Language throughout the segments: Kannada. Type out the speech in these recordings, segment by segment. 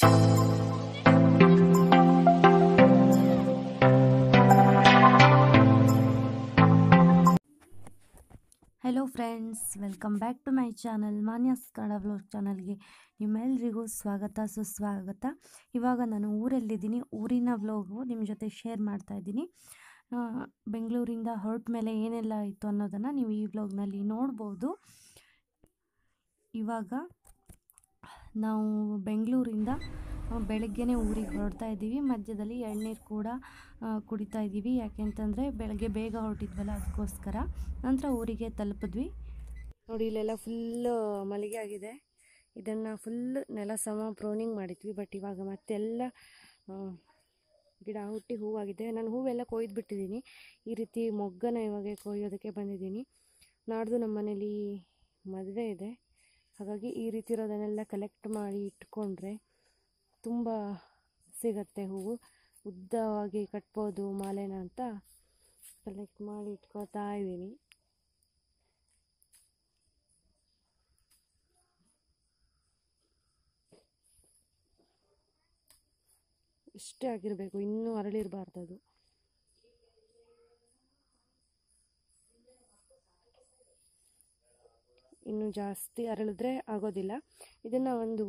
Hello friends, welcome back to my channel Manya's Kannada vlog ಚಾನಲ್ಗೆ ನಿಮ್ಮೆಲ್ಲರಿಗೂ ಸ್ವಾಗತ ಸುಸ್ವಾಗತ. ಇವಾಗ ನಾನು ಊರಲ್ಲಿದ್ದೀನಿ. ಊರಿನ ವ್ಲಾಗು ನಿಮ್ಮ ಜೊತೆ ಶೇರ್ ಮಾಡ್ತಾ ಇದ್ದೀನಿ. ಬೆಂಗಳೂರಿಂದ ಹೊರಟ ಮೇಲೆ ಏನೆಲ್ಲ ಇತ್ತು ಅನ್ನೋದನ್ನು ನೀವು ಈ ವ್ಲಾಗ್ನಲ್ಲಿ ನೋಡ್ಬೋದು. ಇವಾಗ ನಾವು ಬೆಂಗಳೂರಿಂದ ಬೆಳಗ್ಗೆನೇ ಊರಿಗೆ ಹೊರಡ್ತಾ ಇದ್ದೀವಿ. ಮಧ್ಯದಲ್ಲಿ ಎಳ್ನೀರು ಕೂಡ ಕುಡಿತಾ ಇದ್ದೀವಿ, ಯಾಕೆಂತಂದರೆ ಬೆಳಗ್ಗೆ ಬೇಗ ಹೊರಟಿದ್ವಲ್ಲ ಅದಕ್ಕೋಸ್ಕರ. ನಂತರ ಊರಿಗೆ ತಲುಪಿದ್ವಿ. ನೋಡಿ, ಇಲ್ಲೆಲ್ಲ ಫುಲ್ ಮಲ್ಲಿಗೆ ಆಗಿದೆ. ಇದನ್ನು ಫುಲ್ ನೆಲ ಸಮ ಪ್ರೂನಿಂಗ್ ಮಾಡಿದ್ವಿ. ಬಟ್ ಇವಾಗ ಮತ್ತೆಲ್ಲ ಗಿಡ ಹುಟ್ಟಿ ಹೂವಾಗಿದೆ. ನಾನು ಹೂವೆಲ್ಲ ಕೊಯ್ದು ಬಿಟ್ಟಿದ್ದೀನಿ. ಈ ರೀತಿ ಮೊಗ್ಗನ ಇವಾಗ ಕೊಯ್ಯೋದಕ್ಕೆ ಬಂದಿದ್ದೀನಿ. ನಾಡ್ದು ನಮ್ಮ ಮನೇಲಿ ಮದುವೆ ಇದೆ, ಹಾಗಾಗಿ ಈ ರೀತಿ ಇರೋದನ್ನೆಲ್ಲ ಕಲೆಕ್ಟ್ ಮಾಡಿ ಇಟ್ಕೊಂಡ್ರೆ ತುಂಬ ಸಿಗತ್ತೆ ಹೂವು. ಉದ್ದವಾಗಿ ಕಟ್ಬೋದು ಮಾಲೆನ ಅಂತ ಕಲೆಕ್ಟ್ ಮಾಡಿ ಇಟ್ಕೊತಾ ಇದ್ದೀನಿ. ಇಷ್ಟೇ ಆಗಿರಬೇಕು, ಇನ್ನೂ ಅರಳಿರಬಾರ್ದು. ಅದು ಇನ್ನು ಜಾಸ್ತಿ ಅರಳಿದ್ರೆ ಆಗೋದಿಲ್ಲ. ಇದನ್ನು ಒಂದು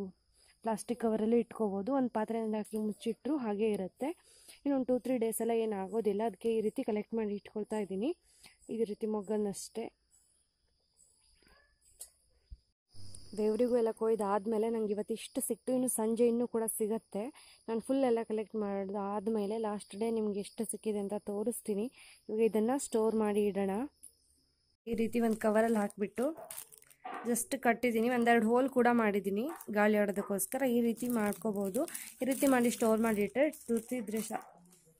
ಪ್ಲಾಸ್ಟಿಕ್ ಕವರಲ್ಲಿ ಇಟ್ಕೋಬೋದು. ಒಂದು ಪಾತ್ರೆಯಲ್ಲಿ ಹಾಕಿ ಮುಚ್ಚಿಟ್ರು ಹಾಗೇ ಇರುತ್ತೆ. ಇನ್ನೊಂದು 2-3 ಡೇಸ್ ಎಲ್ಲ ಏನು ಆಗೋದಿಲ್ಲ. ಅದಕ್ಕೆ ಈ ರೀತಿ ಕಲೆಕ್ಟ್ ಮಾಡಿ ಇಟ್ಕೊಳ್ತಾ ಇದ್ದೀನಿ. ಈ ರೀತಿ ಮೊಗ್ಗನ್ನಷ್ಟೇ. ದೇವರಿಗೂ ಎಲ್ಲ ಕೊಯ್ದಾದಮೇಲೆ ನನಗೆ ಇವತ್ತು ಇಷ್ಟು ಸಿಕ್ತು. ಇನ್ನು ಸಂಜೆ ಇನ್ನೂ ಕೂಡ ಸಿಗುತ್ತೆ. ನಾನು ಫುಲ್ ಎಲ್ಲ ಕಲೆಕ್ಟ್ ಮಾಡಿದಾದಮೇಲೆ ಲಾಸ್ಟ್ ಡೇ ನಿಮ್ಗೆ ಎಷ್ಟು ಸಿಕ್ಕಿದೆ ಅಂತ ತೋರಿಸ್ತೀನಿ. ಇವಾಗ ಇದನ್ನು ಸ್ಟೋರ್ ಮಾಡಿ ಇಡೋಣ. ಈ ರೀತಿ ಒಂದು ಕವರಲ್ಲಿ ಹಾಕಿಬಿಟ್ಟು ಜಸ್ಟ್ ಕಟ್ಟಿದ್ದೀನಿ. ಒಂದೆರಡು ಹೋಲ್ ಕೂಡ ಮಾಡಿದ್ದೀನಿ ಗಾಳಿ ಆಡೋದಕ್ಕೋಸ್ಕರ. ಈ ರೀತಿ ಮಾಡ್ಕೋಬೋದು. ಈ ರೀತಿ ಮಾಡಿ ಸ್ಟೋರ್ ಮಾಡಿಟ್ಟರೆ ತುರ್ತಿದ್ರೆ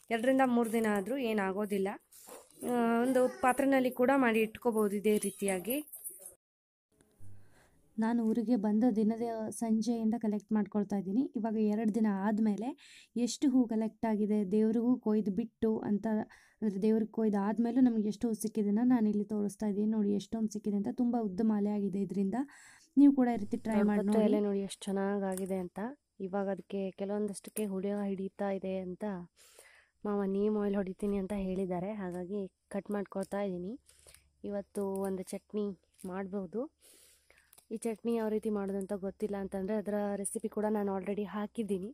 2-3 ದಿನ ಆದರೂ ಏನಾಗೋದಿಲ್ಲ. ಒಂದು ಪಾತ್ರೆಯಲ್ಲಿ ಕೂಡ ಮಾಡಿ ಇಟ್ಕೋಬೋದು ಇದೇ ರೀತಿಯಾಗಿ. ನಾನು ಊರಿಗೆ ಬಂದ ದಿನದ ಸಂಜೆಯಿಂದ ಕಲೆಕ್ಟ್ ಮಾಡ್ಕೊಳ್ತಾ ಇದ್ದೀನಿ. ಇವಾಗ 2 ದಿನ ಆದಮೇಲೆ ಎಷ್ಟು ಹೂ ಕಲೆಕ್ಟ್ ಆಗಿದೆ, ದೇವ್ರಿಗೂ ಕೊಯ್ದು ಬಿಟ್ಟು ಅಂತ, ಅಂದರೆ ದೇವ್ರಿಗೆ ಕೊಯ್ದು ಆದಮೇಲೂ ನಮಗೆ ಎಷ್ಟು ಹೂ ಸಿಕ್ಕಿದೆನ ನಾನು ಇಲ್ಲಿ ತೋರಿಸ್ತಾ ಇದ್ದೀನಿ. ನೋಡಿ ಎಷ್ಟೊಂದು ಸಿಕ್ಕಿದೆ ಅಂತ. ತುಂಬ ಉದ್ದ ಮಾಲೆ ಆಗಿದೆ ಇದರಿಂದ. ನೀವು ಕೂಡ ಈ ರೀತಿ ಟ್ರೈ ಮಾಡಿ ನೋಡಿ. ನೋಡಿ ಎಷ್ಟು ಚೆನ್ನಾಗಾಗಿದೆ ಅಂತ. ಇವಾಗ ಅದಕ್ಕೆ ಕೆಲವೊಂದಷ್ಟಕ್ಕೆ ಹಿಡಿತಾ ಇದೆ ಅಂತ ಮಾವ ನೀಮ್ ಆಯಿಲ್ ಹೊಡಿತೀನಿ ಅಂತ ಹೇಳಿದ್ದಾರೆ. ಹಾಗಾಗಿ ಕಟ್ ಮಾಡ್ಕೊಳ್ತಾ ಇದ್ದೀನಿ. ಇವತ್ತು ಒಂದು ಚಟ್ನಿ ಮಾಡ್ಬೋದು. ಈ ಚಟ್ನಿ ಯಾವ ರೀತಿ ಮಾಡೋದಂತ ಗೊತ್ತಿಲ್ಲ ಅಂತಂದರೆ ಅದರ ರೆಸಿಪಿ ಕೂಡ ನಾನು ಆಲ್ರೆಡಿ ಹಾಕಿದ್ದೀನಿ.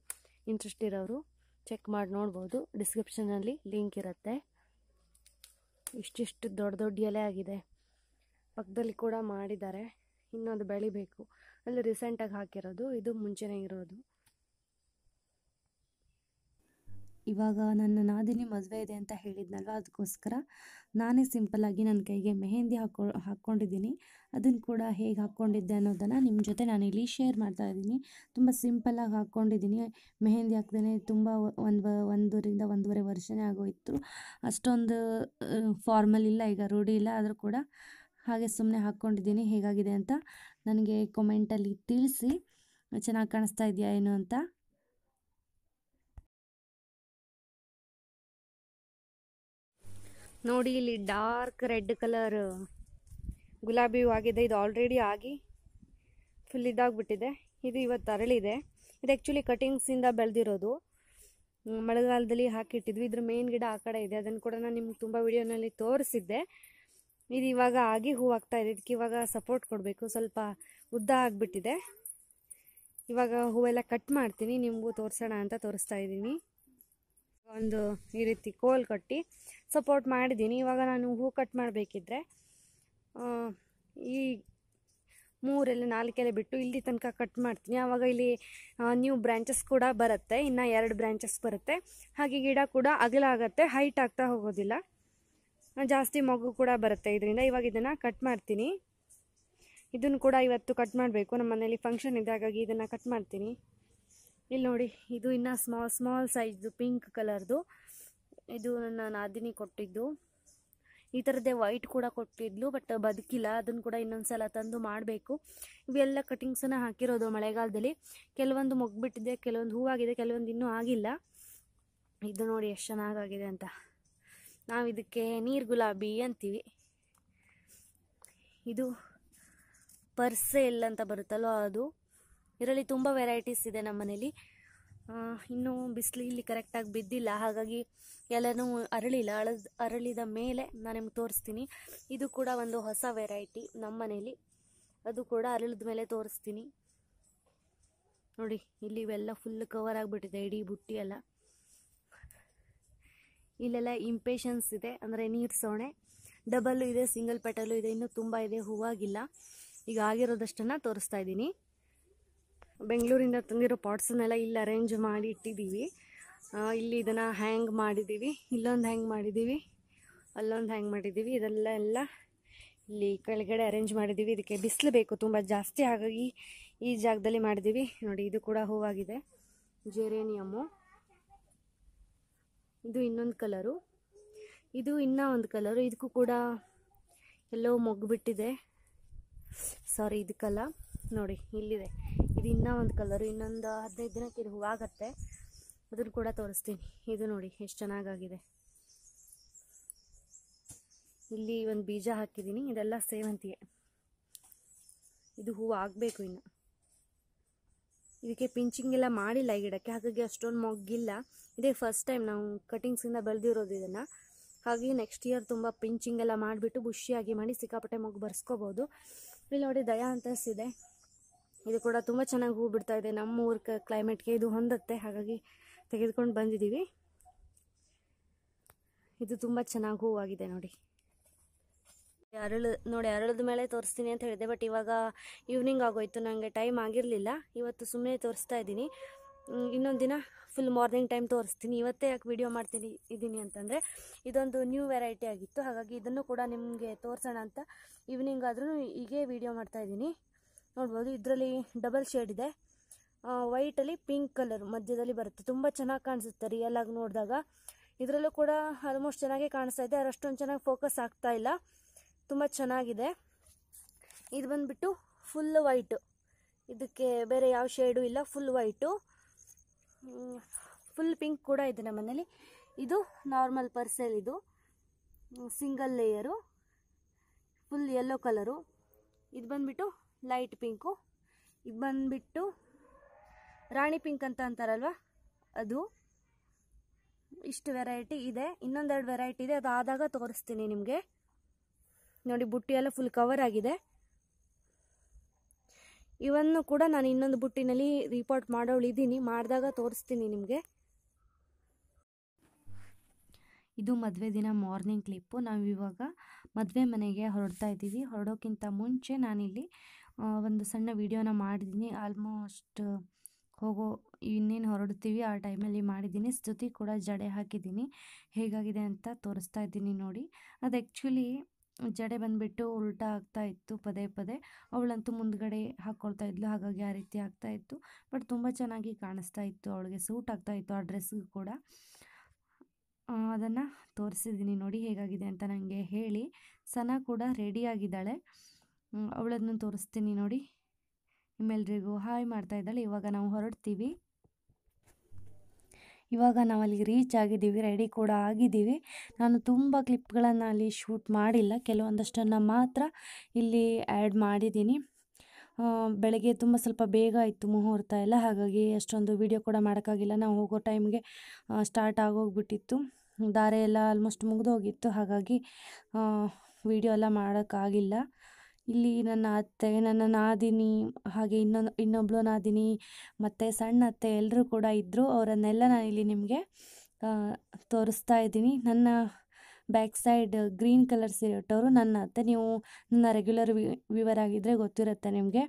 ಇಂಟ್ರೆಸ್ಟ್ ಇರೋರು ಚೆಕ್ ಮಾಡಿ ನೋಡ್ಬೋದು. ಡಿಸ್ಕ್ರಿಪ್ಷನಲ್ಲಿ ಲಿಂಕ್ ಇರುತ್ತೆ. ಇಷ್ಟಿಷ್ಟು ದೊಡ್ಡ ಎಲೆ ಆಗಿದೆ. ಪಕ್ಕದಲ್ಲಿ ಕೂಡ ಮಾಡಿದ್ದಾರೆ. ಇನ್ನೂ ಅದು ಬೆಳಿಬೇಕು. ಅಲ್ಲಿ ರೀಸೆಂಟಾಗಿ ಹಾಕಿರೋದು, ಇದು ಮುಂಚೆನೇ ಇರೋದು. ಇವಾಗ ನನ್ನ ನಾದಿನಿ ಮದುವೆ ಇದೆ ಅಂತ ಹೇಳಿದ್ನಲ್ವ, ಅದಕ್ಕೋಸ್ಕರ ನಾನೇ ಸಿಂಪಲ್ಲಾಗಿ ನನ್ನ ಕೈಗೆ ಮೆಹಂದಿ ಹಾಕ್ಕೊಂಡಿದ್ದೀನಿ. ಅದನ್ನು ಕೂಡ ಹೇಗೆ ಹಾಕ್ಕೊಂಡಿದ್ದೆ ಅನ್ನೋದನ್ನು ನಿಮ್ಮ ಜೊತೆ ನಾನಿಲ್ಲಿ ಶೇರ್ ಮಾಡ್ತಾ ಇದ್ದೀನಿ. ತುಂಬ ಸಿಂಪಲ್ಲಾಗಿ ಹಾಕ್ಕೊಂಡಿದ್ದೀನಿ. ಮೆಹಂದಿ ಹಾಕ್ದೇ ತುಂಬ 1-1.5 ವರ್ಷನೇ ಆಗೋಯಿತು. ಅಷ್ಟೊಂದು ಫಾರ್ಮಲ್ ಇಲ್ಲ, ಈಗ ರೂಢಿ ಇಲ್ಲ. ಆದರೂ ಕೂಡ ಹಾಗೆ ಸುಮ್ಮನೆ ಹಾಕ್ಕೊಂಡಿದ್ದೀನಿ. ಹೇಗಾಗಿದೆ ಅಂತ ನನಗೆ ಕಮೆಂಟಲ್ಲಿ ತಿಳಿಸಿ. ಚೆನ್ನಾಗಿ ಕಾಣಿಸ್ತಾ ಇದೆಯಾ ಏನು ಅಂತ. ನೋಡಿ, ಇಲ್ಲಿ ಡಾರ್ಕ್ ರೆಡ್ ಕಲರ್ ಗುಲಾಬಿ ಹೂ ಆಗಿದೆ. ಇದು ಆಲ್ರೆಡಿ ಆಗಿ ಫುಲ್ ಇದಾಗ್ಬಿಟ್ಟಿದೆ. ಇದು ಇವತ್ತು ಅರಳಿದೆ. ಇದು ಆ್ಯಕ್ಚುಲಿ ಕಟಿಂಗ್ಸಿಂದ ಬೆಳೆದಿರೋದು. ಮಳೆಗಾಲದಲ್ಲಿ ಹಾಕಿಟ್ಟಿದ್ವಿ. ಇದ್ರ ಮೇನ್ ಗಿಡ ಆ ಕಡೆ ಇದೆ. ಅದನ್ನು ಕೂಡ ನಾನು ನಿಮ್ಗೆ ತುಂಬ ವಿಡಿಯೋನಲ್ಲಿ ತೋರಿಸಿದ್ದೆ. ಇದು ಇವಾಗ ಆಗಿ ಹೂ ಆಗ್ತಾ ಇದೆ. ಇದಕ್ಕೆ ಇವಾಗ ಸಪೋರ್ಟ್ ಕೊಡಬೇಕು. ಸ್ವಲ್ಪ ಉದ್ದ ಆಗಿಬಿಟ್ಟಿದೆ. ಇವಾಗ ಹೂವೆಲ್ಲ ಕಟ್ ಮಾಡ್ತೀನಿ, ನಿಮಗೂ ತೋರಿಸೋಣ ಅಂತ ತೋರಿಸ್ತಾ ಇದ್ದೀನಿ. ಒಂದು ಈ ರೀತಿ ಕೋಲ್ ಕಟ್ಟಿ ಸಪೋರ್ಟ್ ಮಾಡಿದ್ದೀನಿ. ಇವಾಗ ನಾನು ಹೂ ಕಟ್ ಮಾಡಬೇಕಿದ್ರೆ ಈ 3-4 ಎಲೆ ಬಿಟ್ಟು ಇಲ್ಲಿ ತನಕ ಕಟ್ ಮಾಡ್ತೀನಿ. ಆವಾಗ ಇಲ್ಲಿ ನ್ಯೂ ಬ್ರ್ಯಾಂಚಸ್ ಕೂಡ ಬರುತ್ತೆ. ಇನ್ನು 2 ಬ್ರ್ಯಾಂಚಸ್ ಬರುತ್ತೆ. ಹಾಗೆ ಗಿಡ ಕೂಡ ಅಗಲ ಆಗುತ್ತೆ, ಹೈಟ್ ಆಗ್ತಾ ಹೋಗೋದಿಲ್ಲ. ಜಾಸ್ತಿ ಮೊಗ್ಗು ಕೂಡ ಬರುತ್ತೆ ಇದರಿಂದ. ಇವಾಗ ಇದನ್ನು ಕಟ್ ಮಾಡ್ತೀನಿ. ಇದನ್ನು ಕೂಡ ಇವತ್ತು ಕಟ್ ಮಾಡಬೇಕು. ನಮ್ಮ ಮನೇಲಿ ಫಂಕ್ಷನ್ ಇದೆ, ಹಾಗಾಗಿ ಇದನ್ನು ಕಟ್ ಮಾಡ್ತೀನಿ. ಇಲ್ಲಿ ನೋಡಿ, ಇದು ಇನ್ನು ಸ್ಮಾಲ್ ಸೈಜ್ದು ಪಿಂಕ್ ಕಲರ್ದು. ಇದು ನನ್ನ ನಾದಿನಿ ಕೊಟ್ಟಿದ್ದು. ಈ ಥರದ್ದೇ ವೈಟ್ ಕೂಡ ಕೊಟ್ಟಿದ್ಲು, ಬಟ್ ಬದುಕಿಲ್ಲ. ಅದನ್ನು ಕೂಡ ಇನ್ನೊಂದು ಸಲ ತಂದು ಮಾಡಬೇಕು. ಇವೆಲ್ಲ ಕಟಿಂಗ್ಸನ್ನು ಹಾಕಿರೋದು ಮಳೆಗಾಲದಲ್ಲಿ. ಕೆಲವೊಂದು ಮೊಗ್ಬಿಟ್ಟಿದೆ, ಕೆಲವೊಂದು ಹೂವಾಗಿದೆ, ಕೆಲವೊಂದು ಇನ್ನೂ ಆಗಿಲ್ಲ. ಇದು ನೋಡಿ ಎಷ್ಟು ಚೆನ್ನಾಗಾಗಿದೆ ಅಂತ. ನಾವು ಇದಕ್ಕೆ ನೀರು ಗುಲಾಬಿ ಅಂತೀವಿ. ಇದು ಪರ್ಸೆಲ್ ಅಂತ ಬರುತ್ತಲ್ವ ಅದು. ಇದರಲ್ಲಿ ತುಂಬ ವೆರೈಟೀಸ್ ಇದೆ ನಮ್ಮ ಮನೇಲಿ. ಇನ್ನೂ ಬಿಸಿಲು ಇಲ್ಲಿ ಕರೆಕ್ಟಾಗಿ ಬಿದ್ದಿಲ್ಲ, ಹಾಗಾಗಿ ಎಲ್ಲನೂ ಅರಳಿದ ಮೇಲೆ ನಾನು ನಿಮ್ಗೆ ತೋರಿಸ್ತೀನಿ. ಇದು ಕೂಡ ಒಂದು ಹೊಸ ವೆರೈಟಿ ನಮ್ಮ ಮನೇಲಿ, ಅದು ಕೂಡ ಅರಳಿದ ಮೇಲೆ ತೋರಿಸ್ತೀನಿ. ನೋಡಿ ಇಲ್ಲಿ ಇವೆಲ್ಲ ಫುಲ್ ಕವರ್ ಆಗಿಬಿಟ್ಟಿದೆ, ಇಡೀ ಬುಟ್ಟಿ ಎಲ್ಲ. ಇಲ್ಲೆಲ್ಲ ಇಂಪೇಷನ್ಸ್ ಇದೆ, ಅಂದರೆ ನೀರು ಸೋಣೆ. ಡಬಲ್ಲು ಇದೆ, ಸಿಂಗಲ್ ಪೆಟಲು ಇದೆ, ಇನ್ನೂ ತುಂಬ ಇದೆ, ಹೂವಾಗಿಲ್ಲ. ಈಗ ಆಗಿರೋದಷ್ಟನ್ನು ತೋರಿಸ್ತಾ ಇದ್ದೀನಿ. ಬೆಂಗಳೂರಿಂದ ತಂದಿರೋ ಪಾಟ್ಸನ್ನೆಲ್ಲ ಇಲ್ಲಿ ಅರೇಂಜ್ ಮಾಡಿ ಇಟ್ಟಿದ್ದೀವಿ. ಇಲ್ಲಿ ಇದನ್ನು ಹ್ಯಾಂಗ್ ಮಾಡಿದ್ದೀವಿ, ಇಲ್ಲೊಂದು ಹ್ಯಾಂಗ್ ಮಾಡಿದ್ದೀವಿ, ಅಲ್ಲೊಂದು ಹ್ಯಾಂಗ್ ಮಾಡಿದ್ದೀವಿ. ಇದೆಲ್ಲ ಇಲ್ಲಿ ಕೆಳಗಡೆ ಅರೇಂಜ್ ಮಾಡಿದ್ದೀವಿ. ಇದಕ್ಕೆ ಬಿಸಿಲು ಬೇಕು ತುಂಬ ಜಾಸ್ತಿ, ಹಾಗಾಗಿ ಈ ಜಾಗದಲ್ಲಿ ಮಾಡಿದ್ದೀವಿ. ನೋಡಿ ಇದು ಕೂಡ ಹೂವಾಗಿದೆ, ಜೆರೇನಿಯಮ್ಮು. ಇದು ಇನ್ನೊಂದು ಕಲರು, ಇದು ಇನ್ನೂ ಒಂದು ಕಲರು. ಇದಕ್ಕೂ ಕೂಡ ಎಲ್ಲೋ ಮೊಗ್ಗುಬಿಟ್ಟಿದೆ, ಸಾರಿ ಇದಕ್ಕಲ್ಲ, ನೋಡಿ ಇಲ್ಲಿದೆ. ಇದು ಇನ್ನೂ ಒಂದು ಕಲರು, ಇನ್ನೊಂದು 15 ದಿನಕ್ಕೆ ಇದು ಹೂವಾಗತ್ತೆ, ಅದನ್ನು ಕೂಡ ತೋರಿಸ್ತೀನಿ. ಇದು ನೋಡಿ ಎಷ್ಟು ಚೆನ್ನಾಗಾಗಿದೆ. ಇಲ್ಲಿ ಒಂದು ಬೀಜ ಹಾಕಿದ್ದೀನಿ, ಇದೆಲ್ಲ ಸೇವಂತಿಗೆ. ಇದು ಹೂವು ಆಗಬೇಕು ಇನ್ನು. ಇದಕ್ಕೆ ಪಿಂಚಿಂಗ್ ಎಲ್ಲ ಮಾಡಿಲ್ಲ ಈ ಗಿಡಕ್ಕೆ, ಹಾಗಾಗಿ ಅಷ್ಟೊಂದು ಮೊಗ್ಗಿಲ್ಲ. ಇದೇ ಫಸ್ಟ್ ಟೈಮ್ ನಾವು ಕಟಿಂಗ್ಸಿಂದ ಬೆಳೆದಿರೋದು ಇದನ್ನು, ಹಾಗಾಗಿ ನೆಕ್ಸ್ಟ್ ಇಯರ್ ತುಂಬ ಪಿಂಚಿಂಗ್ ಎಲ್ಲ ಮಾಡಿಬಿಟ್ಟು ಬುಷಿಯಾಗಿ ಮಾಡಿ ಸಿಕ್ಕಾಪಟ್ಟೆ ಮೊಗ್ಗು ಬರ್ಸ್ಕೋಬೋದು. ಇಲ್ಲಿ ನೋಡಿ ಡಯಾಂಥಸ್ ಇದೆ, ಇದು ಕೂಡ ತುಂಬ ಚೆನ್ನಾಗಿ ಹೂ ಬಿಡ್ತಾ ಇದೆ. ನಮ್ಮ ಊರ ಕ್ಲೈಮೇಟ್ಗೆ ಇದು ಹೊಂದತ್ತೆ, ಹಾಗಾಗಿ ತೆಗೆದುಕೊಂಡು ಬಂದಿದ್ದೀವಿ. ಇದು ತುಂಬ ಚೆನ್ನಾಗಿ ಹೂವಾಗಿದೆ ನೋಡಿ. ಅರಳಿದ ಮೇಲೆ ತೋರಿಸ್ತೀನಿ ಅಂತ ಹೇಳಿದೆ, ಬಟ್ ಇವಾಗ ಈವ್ನಿಂಗ್ ಆಗೋಯ್ತು, ನನಗೆ ಟೈಮ್ ಆಗಿರಲಿಲ್ಲ. ಇವತ್ತು ಸುಮ್ಮನೆ ತೋರಿಸ್ತಾ ಇದ್ದೀನಿ. ಇನ್ನೊಂದು ದಿನ ಫುಲ್ ಮಾರ್ನಿಂಗ್ ಟೈಮ್ ತೋರಿಸ್ತೀನಿ. ಇವತ್ತೇ ಯಾಕೆ ವಿಡಿಯೋ ಇದ್ದೀನಿ ಅಂತಂದರೆ ಇದೊಂದು ನ್ಯೂ ವೆರೈಟಿ ಆಗಿತ್ತು, ಹಾಗಾಗಿ ಇದನ್ನು ಕೂಡ ನಿಮಗೆ ತೋರಿಸೋಣ ಅಂತ ಈವ್ನಿಂಗ್ ಆದ್ರೂ ಹೀಗೆ ವಿಡಿಯೋ ಮಾಡ್ತಾಯಿದ್ದೀನಿ. ನೋಡ್ಬೋದು ಇದರಲ್ಲಿ ಡಬಲ್ ಶೇಡ್ ಇದೆ, ವೈಟಲ್ಲಿ ಪಿಂಕ್ ಕಲರ್ ಮಧ್ಯದಲ್ಲಿ ಬರುತ್ತೆ. ತುಂಬ ಚೆನ್ನಾಗಿ ಕಾಣಿಸುತ್ತೆ ರಿಯಲ್ ಆಗಿ ನೋಡಿದಾಗ. ಇದರಲ್ಲೂ ಕೂಡ ಆಲ್ಮೋಸ್ಟ್ ಚೆನ್ನಾಗೇ ಕಾಣಿಸ್ತಾ ಇದೆ, ಅಷ್ಟೊಂದು ಚೆನ್ನಾಗಿ ಫೋಕಸ್ ಆಗ್ತಾ ಇಲ್ಲ, ತುಂಬ ಚೆನ್ನಾಗಿದೆ. ಇದು ಬಂದುಬಿಟ್ಟು ಫುಲ್ ವೈಟು, ಇದಕ್ಕೆ ಬೇರೆ ಯಾವ ಶೇಡು ಇಲ್ಲ, ಫುಲ್ ವೈಟು. ಫುಲ್ ಪಿಂಕ್ ಕೂಡ ಇದೆ ನಮ್ಮ ಮನೇಲಿ. ಇದು ನಾರ್ಮಲ್ ಪರ್ಸೆಲ್, ಇದು single layer, full yellow colour. ಇದು ಬಂದುಬಿಟ್ಟು ಲೈಟ್ ಪಿಂಕು, ಇದು ಬಂದುಬಿಟ್ಟು ರಾಣಿ ಪಿಂಕ್ ಅಂತ ಅಂತಾರಲ್ವ ಅದು. ಇಷ್ಟು ವೆರೈಟಿ ಇದೆ, ಇನ್ನೊಂದೆರಡು ವೆರೈಟಿ ಇದೆ, ಅದು ಆದಾಗ ತೋರಿಸ್ತೀನಿ ನಿಮಗೆ. ನೋಡಿ ಬುಟ್ಟಿ ಎಲ್ಲ ಫುಲ್ ಕವರ್ ಆಗಿದೆ. ಇವನ್ನು ಕೂಡ ನಾನು ಇನ್ನೊಂದು ಬುಟ್ಟಿನಲ್ಲಿ ರಿಪೋರ್ಟ್ ಮಾಡೋಳಿದ್ದೀನಿ, ಮಾಡಿದಾಗ ತೋರಿಸ್ತೀನಿ ನಿಮಗೆ. ಇದು ಮದುವೆ ದಿನ ಮಾರ್ನಿಂಗ್ ಕ್ಲಿಪ್ಪು. ನಾವು ಇವಾಗ ಮದುವೆ ಮನೆಗೆ ಹೊರಡ್ತಾ ಇದ್ದೀವಿ. ಹೊರಡೋಕ್ಕಿಂತ ಮುಂಚೆ ನಾನಿಲ್ಲಿ ಒಂದು ಸಣ್ಣ ವಿಡಿಯೋನ ಮಾಡಿದ್ದೀನಿ. ಆಲ್ಮೋಸ್ಟ್ ಇನ್ನೇನು ಹೊರಡ್ತೀವಿ ಆ ಟೈಮಲ್ಲಿ ಮಾಡಿದ್ದೀನಿ. ಸ್ತುತಿ ಕೂಡ ಜಡೆ ಹಾಕಿದ್ದೀನಿ, ಹೇಗಾಗಿದೆ ಅಂತ ತೋರಿಸ್ತಾ ಇದ್ದೀನಿ ನೋಡಿ. ಅದು ಆ್ಯಕ್ಚುಲಿ ಜಡೆ ಬಂದುಬಿಟ್ಟು ಉಲ್ಟಾ ಆಗ್ತಾ ಇತ್ತು ಪದೇ ಪದೇ. ಅವಳಂತೂ ಮುಂದ್ಗಡೆ ಹಾಕ್ಕೊಳ್ತಾ ಇದ್ಲು, ಹಾಗಾಗಿ ಆ ರೀತಿ ಆಗ್ತಾ ಇತ್ತು. ಬಟ್ ತುಂಬ ಚೆನ್ನಾಗಿ ಕಾಣಿಸ್ತಾ ಇತ್ತು, ಅವಳಿಗೆ ಸೂಟ್ ಆಗ್ತಾ ಇತ್ತು ಆ ಡ್ರೆಸ್ಗೂ ಕೂಡ. ಅದನ್ನು ತೋರಿಸಿದ್ದೀನಿ ನೋಡಿ ಹೇಗಾಗಿದೆ ಅಂತ ನನಗೆ ಹೇಳಿ. ಸನ ಕೂಡ ರೆಡಿಯಾಗಿದ್ದಾಳೆ, ಅವಳನ್ನು ತೋರಿಸ್ತೀನಿ ನೋಡಿ. ನಿಮ್ಮೆಲ್ರಿಗೂ ಹಾಯ್ ಮಾಡ್ತಾ ಇದ್ದಾಳೆ. ಇವಾಗ ನಾವು ಹೊರಡ್ತೀವಿ. ಇವಾಗ ನಾವು ಅಲ್ಲಿಗೆ ರೀಚ್ ಆಗಿದ್ದೀವಿ, ರೆಡಿ ಕೂಡ ಆಗಿದ್ದೀವಿ. ನಾನು ತುಂಬ ಕ್ಲಿಪ್ಗಳನ್ನು ಅಲ್ಲಿ ಶೂಟ್ ಮಾಡಿಲ್ಲ, ಕೆಲವೊಂದಷ್ಟನ್ನು ಮಾತ್ರ ಇಲ್ಲಿ ಆ್ಯಡ್ ಮಾಡಿದ್ದೀನಿ. ಬೆಳಗ್ಗೆ ಸ್ವಲ್ಪ ಬೇಗ ಇತ್ತು ಮುಹೂರ್ತ ಎಲ್ಲ, ಹಾಗಾಗಿ ಅಷ್ಟೊಂದು ವಿಡಿಯೋ ಕೂಡ ಮಾಡೋಕ್ಕಾಗಿಲ್ಲ. ನಾವು ಹೋಗೋ ಟೈಮ್ಗೆ ಸ್ಟಾರ್ಟ್ ಆಗೋಗ್ಬಿಟ್ಟಿತ್ತು, ದಾರೆ ಎಲ್ಲ ಆಲ್ಮೋಸ್ಟ್ ಮುಗಿದೋಗಿತ್ತು, ಹಾಗಾಗಿ ವಿಡಿಯೋ ಎಲ್ಲ ಮಾಡೋಕ್ಕಾಗಿಲ್ಲ. ಇಲ್ಲಿ ನನ್ನ ಅತ್ತೆ, ನನ್ನ ನಾದಿನಿ, ಹಾಗೆ ಇನ್ನೊಬ್ಬಳು ನಾದಿನಿ ಮತ್ತು ಸಣ್ಣ ಅತ್ತೆ ಎಲ್ಲರೂ ಕೂಡ ಇದ್ದರು. ಅವರನ್ನೆಲ್ಲ ನಾನಿಲ್ಲಿ ನಿಮಗೆ ತೋರಿಸ್ತಾ ಇದ್ದೀನಿ. ನನ್ನ ಬ್ಯಾಕ್ ಸೈಡ್ ಗ್ರೀನ್ ಕಲರ್ ಸೀರೆ ಉಟ್ಟವರು ನನ್ನ ಅತ್ತೆ. ನೀವು ನನ್ನ ರೆಗ್ಯುಲರ್ ವ್ಯೂವರ್ ಆಗಿದ್ದರೆ ಗೊತ್ತಿರುತ್ತೆ ನಿಮಗೆ.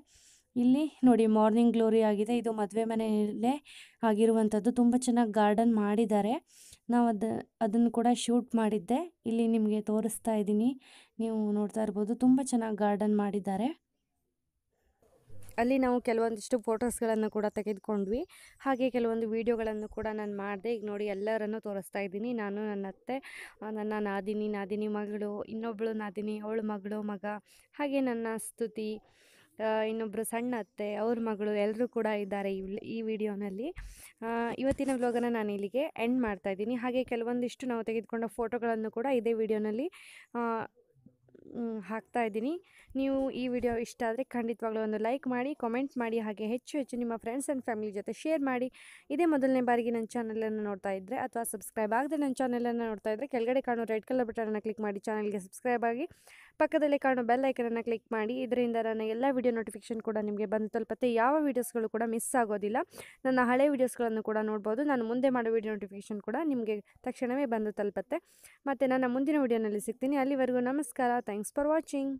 ಇಲ್ಲಿ ನೋಡಿ ಮಾರ್ನಿಂಗ್ ಗ್ಲೋರಿ ಆಗಿದೆ, ಇದು ಮದುವೆ ಮನೆಯಲ್ಲೇ ಆಗಿರುವಂಥದ್ದು. ತುಂಬ ಚೆನ್ನಾಗಿ ಗಾರ್ಡನ್ ಮಾಡಿದ್ದಾರೆ. ನಾವು ಅದನ್ನು ಕೂಡ ಶೂಟ್ ಮಾಡಿದ್ದೆ, ಇಲ್ಲಿ ನಿಮಗೆ ತೋರಿಸ್ತಾ ಇದ್ದೀನಿ. ನೀವು ನೋಡ್ತಾ ಇರ್ಬೋದು, ತುಂಬ ಚೆನ್ನಾಗಿ ಗಾರ್ಡನ್ ಮಾಡಿದ್ದಾರೆ. ಅಲ್ಲಿ ನಾವು ಕೆಲವೊಂದಿಷ್ಟು ಫೋಟೋಸ್ಗಳನ್ನು ಕೂಡ ತೆಗೆದುಕೊಂಡ್ವಿ, ಹಾಗೆ ಕೆಲವೊಂದು ವೀಡಿಯೋಗಳನ್ನು ಕೂಡ ನಾನು ಮಾಡಿದೆ. ಈಗ ನೋಡಿ ಎಲ್ಲರನ್ನು ತೋರಿಸ್ತಾ ಇದ್ದೀನಿ. ನಾನು, ನನ್ನ ಅತ್ತೆ, ನನ್ನ ನಾದಿನಿ ಮಗಳು, ಇನ್ನೊಬ್ಬಳು ನಾದಿನಿ ಅವಳ ಮಗಳು ಮಗ, ಹಾಗೆ ನನ್ನ ಸ್ತುತಿ, ಇನ್ನೊಬ್ಬರು ಸಣ್ಣ ಅತ್ತೆ ಅವ್ರ ಮಗಳು, ಎಲ್ಲರೂ ಕೂಡ ಇದ್ದಾರೆ ಈ ವಿಡಿಯೋನಲ್ಲಿ. ಇವತ್ತಿನ ವ್ಲಾಗನ್ನು ನಾನು ಇಲ್ಲಿಗೆ ಎಂಡ್ ಮಾಡ್ತಾಯಿದ್ದೀನಿ. ಹಾಗೆ ಕೆಲವೊಂದಿಷ್ಟು ನಾವು ತೆಗೆದುಕೊಂಡ ಫೋಟೋಗಳನ್ನು ಕೂಡ ಇದೇ ವಿಡಿಯೋನಲ್ಲಿ ಹಾಕ್ತಾ ಇದ್ದೀನಿ. ನೀವು ಈ ವಿಡಿಯೋ ಇಷ್ಟ ಆದರೆ ಖಂಡಿತವಾಗ್ಲೂ ಒಂದು ಲೈಕ್ ಮಾಡಿ, ಕಾಮೆಂಟ್ ಮಾಡಿ, ಹಾಗೆ ಹೆಚ್ಚು ನಿಮ್ಮ ಫ್ರೆಂಡ್ಸ್ ಆ್ಯಂಡ್ ಫ್ಯಾಮಿಲಿ ಜೊತೆ ಶೇರ್ ಮಾಡಿ. ಇದೇ ಮೊದಲನೇ ಬಾರಿಗೆ ನನ್ನ ಚಾನಲನ್ನು ನೋಡ್ತಾ ಇದ್ದರೆ ಅಥವಾ ಸಬ್ಸ್ಕ್ರೈಬ್ ಆಗದೆ ನನ್ನ ಚಾನಲನ್ನು ನೋಡ್ತಾ ಇದ್ದರೆ ಕೆಳಗಡೆ ಕಾಣೋ ರೆಡ್ ಕಲರ್ ಬಟನನ್ನು ಕ್ಲಿಕ್ ಮಾಡಿ ಚಾನಲ್ಗೆ ಸಬ್ಸ್ಕ್ರೈಬ್ ಆಗಿ, ಪಕ್ಕದಲ್ಲೇ ಕಾಣೋ ಬೆಲ್ ಐಕನನ್ನು ಕ್ಲಿಕ್ ಮಾಡಿ. ಇದರಿಂದ ನನ್ನ ಎಲ್ಲ ವಿಡಿಯೋ ನೋಟಿಫಿಕೇಷನ್ ಕೂಡ ನಿಮಗೆ ಬಂದು ತಲುಪುತ್ತೆ. ಯಾವ ವೀಡಿಯೋಸ್ಗಳು ಕೂಡ ಮಿಸ್ ಆಗೋದಿಲ್ಲ. ನನ್ನ ಹಳೆ ವೀಡಿಯೋಸ್ಗಳನ್ನು ಕೂಡ ನೋಡ್ಬೋದು. ನಾನು ಮುಂದೆ ಮಾಡೋ ವಿಡಿಯೋ ನೋಟಿಫಿಕೇಷನ್ ಕೂಡ ನಿಮಗೆ ತಕ್ಷಣವೇ ಬಂದು ತಲುಪುತ್ತೆ. ಮತ್ತು ನನ್ನ ಮುಂದಿನ ವಿಡಿಯೋನಲ್ಲಿ ಸಿಗ್ತೀನಿ. ಅಲ್ಲಿವರೆಗೂ ನಮಸ್ಕಾರ. Thanks for watching.